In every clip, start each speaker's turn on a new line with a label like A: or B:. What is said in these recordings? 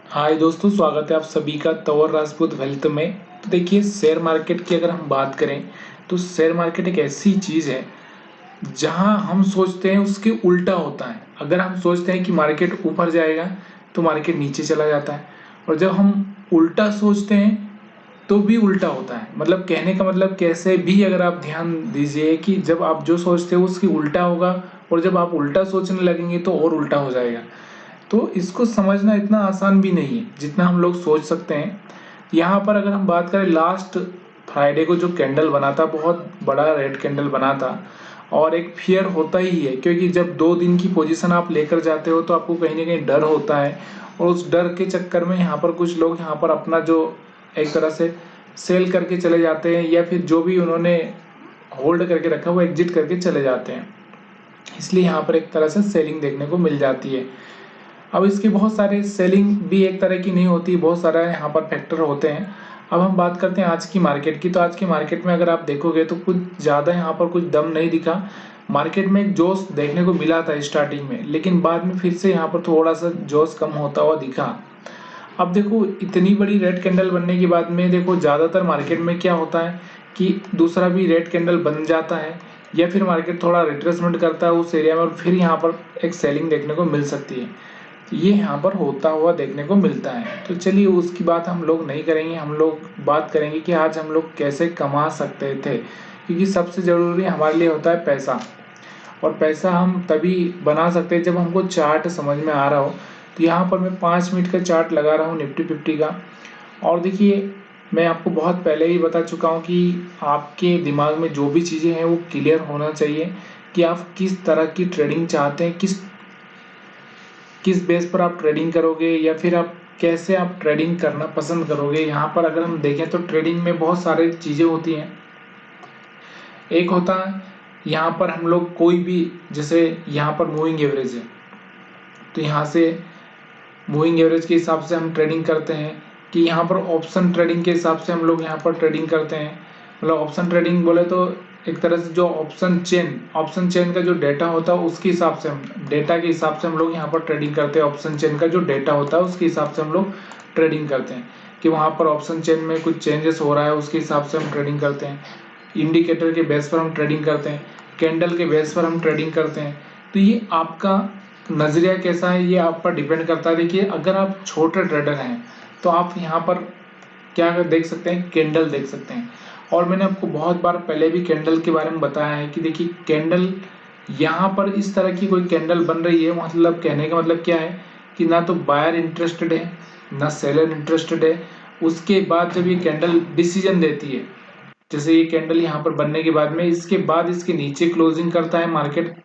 A: हाय दोस्तों, स्वागत है आप सभी का तंवर राजपूत वेल्थ में। तो देखिए, शेयर मार्केट की अगर हम बात करें तो शेयर मार्केट एक ऐसी चीज़ है जहां हम सोचते हैं उसके उल्टा होता है। अगर हम सोचते हैं कि मार्केट ऊपर जाएगा तो मार्केट नीचे चला जाता है, और जब हम उल्टा सोचते हैं तो भी उल्टा होता है। मतलब कहने का मतलब कैसे भी अगर आप ध्यान दीजिए कि जब आप जो सोचते हो उसकी उल्टा होगा, और जब आप उल्टा सोचने लगेंगे तो और उल्टा हो जाएगा। तो इसको समझना इतना आसान भी नहीं है जितना हम लोग सोच सकते हैं। यहाँ पर अगर हम बात करें, लास्ट फ्राइडे को जो कैंडल बना था, बहुत बड़ा रेड कैंडल बना था, और एक फियर होता ही है क्योंकि जब 2 दिन की पोजीशन आप लेकर जाते हो तो आपको कहीं ना कहीं डर होता है, और उस डर के चक्कर में यहाँ पर कुछ लोग यहाँ पर अपना जो एक तरह से सेल करके चले जाते हैं, या फिर जो भी उन्होंने होल्ड करके रखा वो एग्जिट करके चले जाते हैं। इसलिए यहाँ पर एक तरह से सेलिंग देखने को मिल जाती है। अब इसके बहुत सारे सेलिंग भी एक तरह की नहीं होती, बहुत सारा यहाँ पर फैक्टर होते हैं। अब हम बात करते हैं आज की मार्केट की। तो आज की मार्केट में अगर आप देखोगे तो कुछ ज़्यादा यहाँ पर कुछ दम नहीं दिखा। मार्केट में एक जोश देखने को मिला था स्टार्टिंग में, लेकिन बाद में फिर से यहाँ पर थोड़ा सा जोश कम होता हुआ दिखा। अब देखो, इतनी बड़ी रेड कैंडल बनने के बाद में देखो ज़्यादातर मार्केट में क्या होता है कि दूसरा भी रेड कैंडल बन जाता है, या फिर मार्केट थोड़ा रिट्रेसमेंट करता है उस एरिया में, और फिर यहाँ पर एक सेलिंग देखने को मिल सकती है। ये यहाँ पर होता हुआ देखने को मिलता है। तो चलिए, उसकी बात हम लोग नहीं करेंगे। हम लोग बात करेंगे कि आज हम लोग कैसे कमा सकते थे, क्योंकि सबसे ज़रूरी हमारे लिए होता है पैसा। और पैसा हम तभी बना सकते हैं जब हमको चार्ट समझ में आ रहा हो। तो यहाँ पर मैं 5 मिनट का चार्ट लगा रहा हूँ निफ्टी 50 का। और देखिए, मैं आपको बहुत पहले ही बता चुका हूँ कि आपके दिमाग में जो भी चीज़ें हैं वो क्लियर होना चाहिए कि आप किस तरह की ट्रेडिंग चाहते हैं, किस किस बेस पर आप ट्रेडिंग करोगे, या फिर आप कैसे आप ट्रेडिंग करना पसंद करोगे। यहाँ पर अगर हम देखें तो ट्रेडिंग में बहुत सारी चीज़ें होती हैं। एक होता है यहाँ पर हम लोग कोई भी, जैसे यहाँ पर मूविंग एवरेज है, तो यहाँ से मूविंग एवरेज के हिसाब से हम ट्रेडिंग करते हैं। कि यहाँ पर ऑप्शन ट्रेडिंग के हिसाब से हम लोग यहाँ पर ट्रेडिंग करते हैं। मतलब ऑप्शन ट्रेडिंग बोले तो एक तरह से जो ऑप्शन चेन का जो डेटा होता है उसके हिसाब से हम लोग यहाँ पर ट्रेडिंग करते हैं। ऑप्शन चेन का जो डेटा होता है उसके हिसाब से हम लोग ट्रेडिंग करते हैं कि वहाँ पर ऑप्शन चेन में कुछ चेंजेस हो रहा है, उसके हिसाब से हम ट्रेडिंग करते हैं। इंडिकेटर के बेस पर हम ट्रेडिंग करते हैं, कैंडल के बेस पर हम ट्रेडिंग करते हैं। तो ये आपका नज़रिया कैसा है ये आप पर डिपेंड करता है। देखिए, अगर आप छोटे ट्रेडर हैं तो आप यहाँ पर क्या देख सकते हैं, कैंडल देख सकते हैं। और मैंने आपको बहुत बार पहले भी कैंडल के बारे में बताया है कि देखिए, कैंडल यहाँ पर इस तरह की कोई कैंडल बन रही है, मतलब कहने का मतलब क्या है कि ना तो बायर इंटरेस्टेड है ना सेलर इंटरेस्टेड है। उसके बाद जब ये कैंडल डिसीजन देती है, जैसे ये कैंडल यहाँ पर बनने के बाद में इसके बाद इसके नीचे क्लोजिंग करता है मार्केट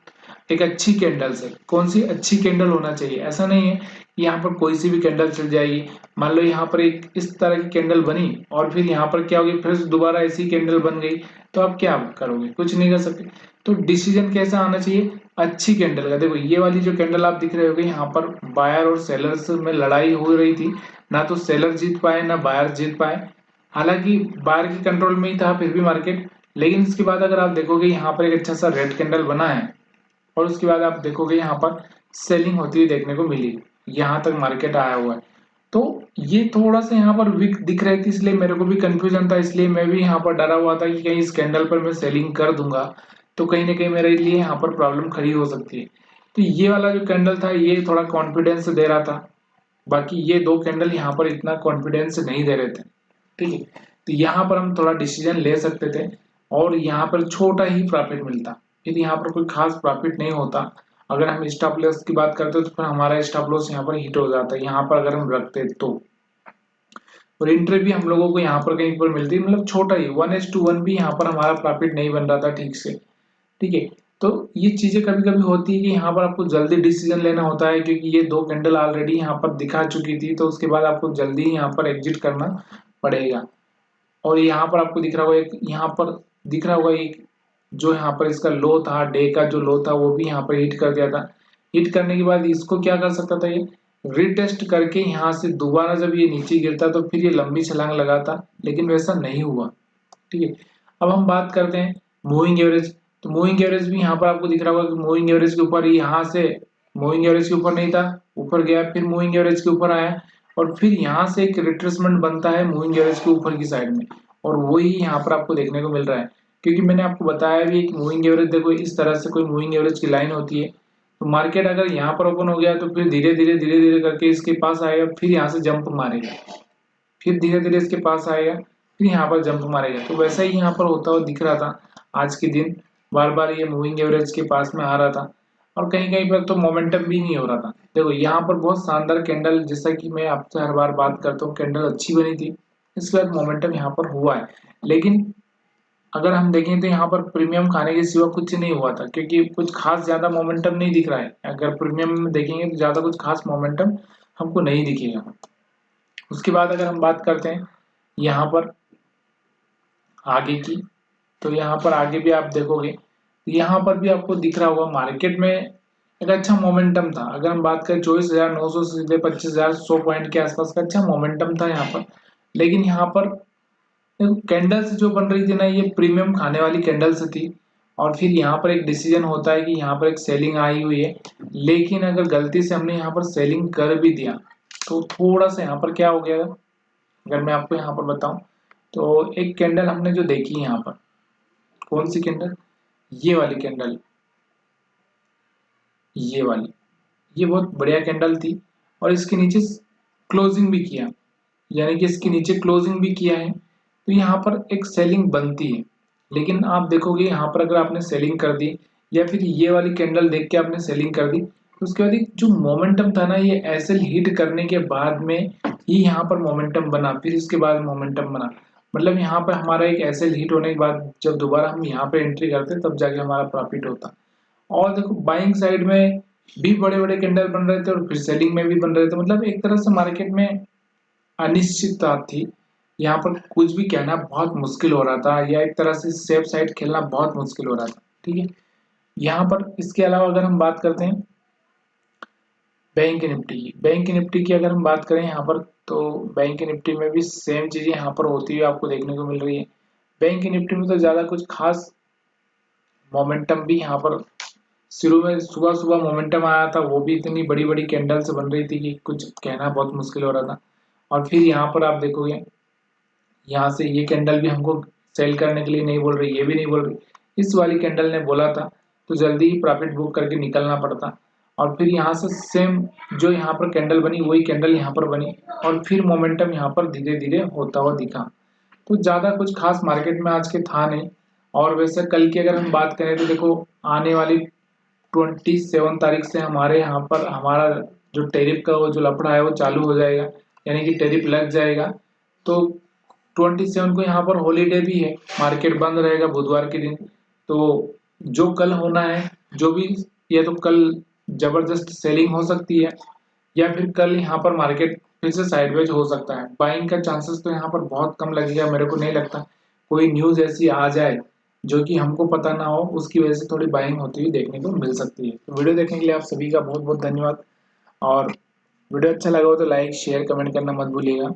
A: एक अच्छी कैंडल से। कौन सी अच्छी कैंडल होना चाहिए, ऐसा नहीं है यहाँ पर कोई सी भी कैंडल चल जाएगी। मान लो यहाँ पर एक इस तरह की कैंडल बनी, और फिर यहाँ पर क्या होगी, फिर दोबारा ऐसी कैंडल बन गई, तो आप क्या करोगे, कुछ नहीं कर सकते। तो डिसीजन कैसा आना चाहिए, अच्छी कैंडल का। देखो, ये वाली जो कैंडल आप दिख रहे होगे, यहाँ पर बायर और सेलर्स में लड़ाई हो रही थी। ना तो सेलर जीत पाए ना बायर जीत पाए। हालांकि बायर के कंट्रोल में ही था फिर भी मार्केट। लेकिन इसके बाद अगर आप देखोगे, यहाँ पर एक अच्छा सा रेड कैंडल बना है, और उसके बाद आप देखोगे यहाँ पर सेलिंग होती हुई देखने को मिली। यहाँ तक मार्केट आया हुआ है। तो ये थोड़ा सा यहाँ पर वीक दिख रही थी, इसलिए मेरे को भी कंफ्यूजन था। इसलिए मैं भी यहाँ पर डरा हुआ था कि कहीं इस कैंडल पर मैं सेलिंग कर दूंगा तो कहीं ना कहीं मेरे लिए यहाँ पर प्रॉब्लम खड़ी हो सकती है। तो ये वाला जो कैंडल था ये थोड़ा कॉन्फिडेंस दे रहा था, बाकी ये दो कैंडल यहाँ पर इतना कॉन्फिडेंस नहीं दे रहे थे। ठीक है, तो यहाँ पर हम थोड़ा डिसीजन ले सकते थे, और यहाँ पर छोटा ही प्रॉफिट मिलता, फिर यहाँ पर कोई खास प्रॉफिट नहीं होता। अगर हम स्टॉप लॉस की बात करते तो फिर हमारा स्टॉप लॉस यहाँ पर हिट हो जाता है, यहाँ पर अगर हम रखते तो। और एंट्री भी हम लोगों को यहाँ पर कहीं पर मिलती है, मतलब छोटा ही 1:1 भी यहाँ पर हमारा प्रॉफिट नहीं बन रहा था ठीक से। ठीक है, तो ये चीजें कभी कभी होती है कि यहाँ पर आपको जल्दी डिसीजन लेना होता है, क्योंकि ये दो कैंडल ऑलरेडी यहाँ पर दिखा चुकी थी, तो उसके बाद आपको जल्दी यहाँ पर एग्जिट करना पड़ेगा। और यहाँ पर आपको दिख रहा होगा, एक यहाँ पर दिख रहा होगा एक जो यहाँ पर इसका लो था, डे का जो लो था वो भी यहाँ पर हिट कर दिया था। हिट करने के बाद इसको क्या कर सकता था, ये रिटेस्ट करके यहाँ से दोबारा जब ये नीचे गिरता तो फिर ये लंबी छलांग लगाता, लेकिन वैसा नहीं हुआ। ठीक है, अब हम बात करते हैं मूविंग एवरेज। तो मूविंग एवरेज भी यहाँ पर आपको दिख रहा होगा कि मूविंग एवरेज के ऊपर यहाँ से मूविंग एवरेज के ऊपर नहीं था, ऊपर गया, फिर मूविंग एवरेज के ऊपर आया, और फिर यहाँ से एक रिट्रेसमेंट बनता है मूविंग एवरेज के ऊपर की साइड में, और वही यहाँ पर आपको देखने को मिल रहा है। क्योंकि मैंने आपको बताया भी एक मूविंग एवरेज, देखो इस तरह से कोई मूविंग एवरेज की लाइन होती है, तो मार्केट अगर यहाँ पर ओपन हो गया तो फिर धीरे धीरे करके इसके पास आएगा, फिर यहाँ से जंप मारेगा, फिर धीरे धीरे इसके पास आएगा, फिर यहाँ पर जंप मारेगा। तो वैसा ही यहाँ पर होता हुआ दिख रहा था आज के दिन, बार बार ये मूविंग एवरेज के पास में आ रहा था, और कहीं कहीं पर तो मोमेंटम भी नहीं हो रहा था। देखो यहाँ पर बहुत शानदार कैंडल, जैसा कि मैं आपसे हर बार बात करता हूँ, कैंडल अच्छी बनी थी, इसके बाद मोमेंटम यहाँ पर हुआ है। लेकिन अगर हम देखें तो यहाँ पर प्रीमियम खाने के सिवा कुछ नहीं हुआ था, क्योंकि कुछ खास ज्यादा मोमेंटम नहीं दिख रहा है। अगर प्रीमियम में देखेंगे तो ज्यादा कुछ खास मोमेंटम हमको नहीं दिखेगा। उसके बाद अगर हम बात करते हैं यहाँ पर आगे की, तो यहाँ पर आगे भी आप देखोगे, यहाँ पर भी आपको दिख रहा होगा मार्केट में एक अच्छा मोमेंटम था। अगर हम बात करें 24,900 से सीधे 25,100 पॉइंट के आसपास का अच्छा मोमेंटम था यहाँ पर। लेकिन यहाँ पर कैंडल्स जो बन रही थी ना, ये प्रीमियम खाने वाली कैंडल्स थी, और फिर यहाँ पर एक डिसीजन होता है कि यहाँ पर एक सेलिंग आई हुई है। लेकिन अगर गलती से हमने यहाँ पर सेलिंग कर भी दिया तो थोड़ा सा यहाँ पर क्या हो गया, अगर मैं आपको यहाँ पर बताऊं तो एक कैंडल हमने जो देखी यहाँ पर, कौन सी कैंडल, ये वाली कैंडल, ये वाली, ये बहुत बढ़िया कैंडल थी, और इसके नीचे क्लोजिंग भी किया, यानी कि इसके नीचे क्लोजिंग भी किया है, तो यहाँ पर एक सेलिंग बनती है। लेकिन आप देखोगे यहाँ पर अगर आपने सेलिंग कर दी, या फिर ये वाली कैंडल देख के आपने सेलिंग कर दी, तो उसके बाद जो मोमेंटम था ना, ये एसएल हिट करने के बाद में ही यहाँ पर मोमेंटम बना, फिर इसके बाद मोमेंटम बना। मतलब यहाँ पर हमारा एक एसएल हिट होने के बाद जब दोबारा हम यहाँ पे एंट्री करते तब जाके हमारा प्रॉफिट होता। और देखो बाइंग साइड में भी बड़े बड़े कैंडल बन रहे थे, और फिर सेलिंग में भी बन रहे थे, मतलब एक तरह से मार्केट में अनिश्चितता थी। यहाँ पर कुछ भी कहना बहुत मुश्किल हो रहा था, या एक तरह से सेफ साइड खेलना बहुत मुश्किल हो रहा था। ठीक है, यहाँ पर इसके अलावा अगर हम बात करते हैं बैंक निफ्टी की अगर हम बात करें यहाँ पर, तो बैंक निफ्टी में भी सेम चीजें यहाँ पर होती हुई आपको देखने को मिल रही है। बैंक निफ्टी में तो ज्यादा कुछ खास मोमेंटम भी यहाँ पर शुरू में सुबह सुबह मोमेंटम आया था, वो भी इतनी बड़ी बड़ी कैंडल से बन रही थी कि कुछ कहना बहुत मुश्किल हो रहा था। और फिर यहाँ पर आप देखोगे, यहाँ से ये कैंडल भी हमको सेल करने के लिए नहीं बोल रही, ये भी नहीं बोल रही, इस वाली कैंडल ने बोला था तो जल्दी ही प्रॉफिट बुक करके निकलना पड़ता। और फिर यहाँ से सेम जो यहाँ पर कैंडल बनी वही कैंडल यहाँ पर बनी, और फिर मोमेंटम यहाँ पर धीरे धीरे होता हुआ दिखा। तो ज्यादा कुछ खास मार्केट में आज के था नहीं। और वैसे कल की अगर हम बात करें तो देखो, आने वाली 27 तारीख से हमारे यहाँ पर हमारा जो टैरिफ का वो जो लफड़ा है वो चालू हो जाएगा, यानी कि टैरिफ लग जाएगा। तो 27 को यहाँ पर हॉलीडे भी है, मार्केट बंद रहेगा बुधवार के दिन। तो जो कल होना है, जो भी, या तो कल जबरदस्त सेलिंग हो सकती है, या फिर कल यहाँ पर मार्केट फिर से साइडवेज हो सकता है। बाइंग का चांसेस तो यहाँ पर बहुत कम लगेगा, मेरे को नहीं लगता कोई न्यूज ऐसी आ जाए जो कि हमको पता ना हो, उसकी वजह से थोड़ी बाइंग होती हुई देखने को मिल सकती है। तो वीडियो देखने के लिए आप सभी का बहुत बहुत धन्यवाद, और वीडियो अच्छा लगा हो तो लाइक शेयर कमेंट करना मत भूलिएगा।